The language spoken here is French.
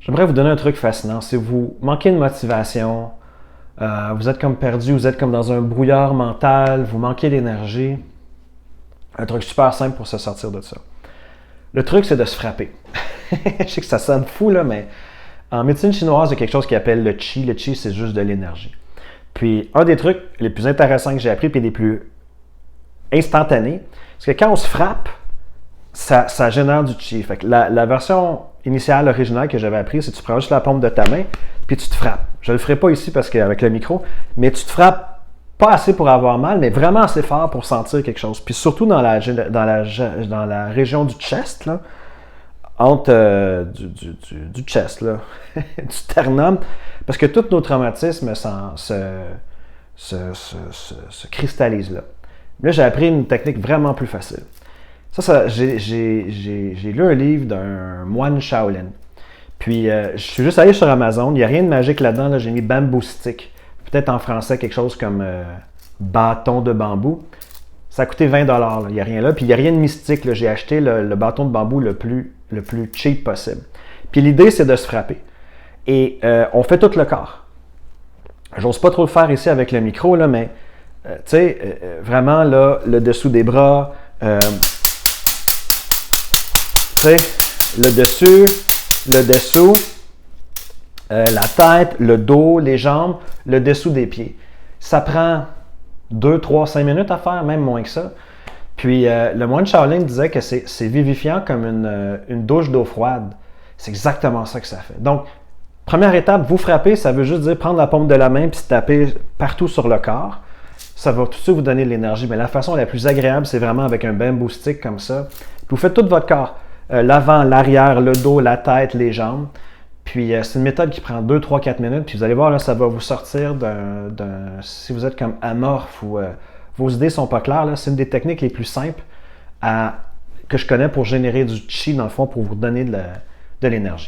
J'aimerais vous donner un truc fascinant. Si vous manquez de motivation, vous êtes comme perdu, vous êtes comme dans un brouillard mental, vous manquez d'énergie, un truc super simple pour se sortir de ça. Le truc, c'est de se frapper. Je sais que ça sonne fou, là, mais en médecine chinoise, il y a quelque chose qui appelle le qi. Le qi, c'est juste de l'énergie. Puis, un des trucs les plus intéressants que j'ai appris, puis les plus instantanés, c'est que quand on se frappe, ça génère du qi. Fait que la version initiale, originale que j'avais appris, c'est que tu prends juste la paume de ta main, puis tu te frappes. Je ne le ferai pas ici parce qu'avec le micro, mais tu te frappes pas assez pour avoir mal, mais vraiment assez fort pour sentir quelque chose. Puis surtout dans la région du chest, là, entre du chest, là, du sternum, parce que tous nos traumatismes se cristallisent là. Là, j'ai appris une technique vraiment plus facile. J'ai lu un livre d'un moine Shaolin. Puis, je suis juste allé sur Amazon. Il n'y a rien de magique là-dedans. Là, j'ai mis bamboo stick. Peut-être en français, quelque chose comme bâton de bambou. Ça a coûté 20 $. Il n'y a rien là. Puis, il n'y a rien de mystique. Là. J'ai acheté le bâton de bambou le plus cheap possible. Puis, l'idée, c'est de se frapper. Et on fait tout le corps. J'ose pas trop le faire ici avec le micro, là, mais tu sais, vraiment, là, le dessous des bras, tu sais, le dessus, le dessous, la tête, le dos, les jambes, le dessous des pieds. Ça prend 2, 3, 5 minutes à faire, même moins que ça. Puis, le moine Shaolin disait que c'est vivifiant comme une douche d'eau froide. C'est exactement ça que ça fait. Donc, première étape, vous frapper, ça veut juste dire prendre la paume de la main puis se taper partout sur le corps. Ça va tout de suite vous donner de l'énergie. Mais la façon la plus agréable, c'est vraiment avec un bamboo stick comme ça. Puis vous faites tout votre corps. L'avant, l'arrière, le dos, la tête, les jambes. Puis c'est une méthode qui prend 2, 3, 4 minutes. Puis vous allez voir, là, ça va vous sortir si vous êtes comme amorphe ou vos idées ne sont pas claires, c'est une des techniques les plus simples que je connais pour générer du chi, dans le fond, pour vous donner de l'énergie.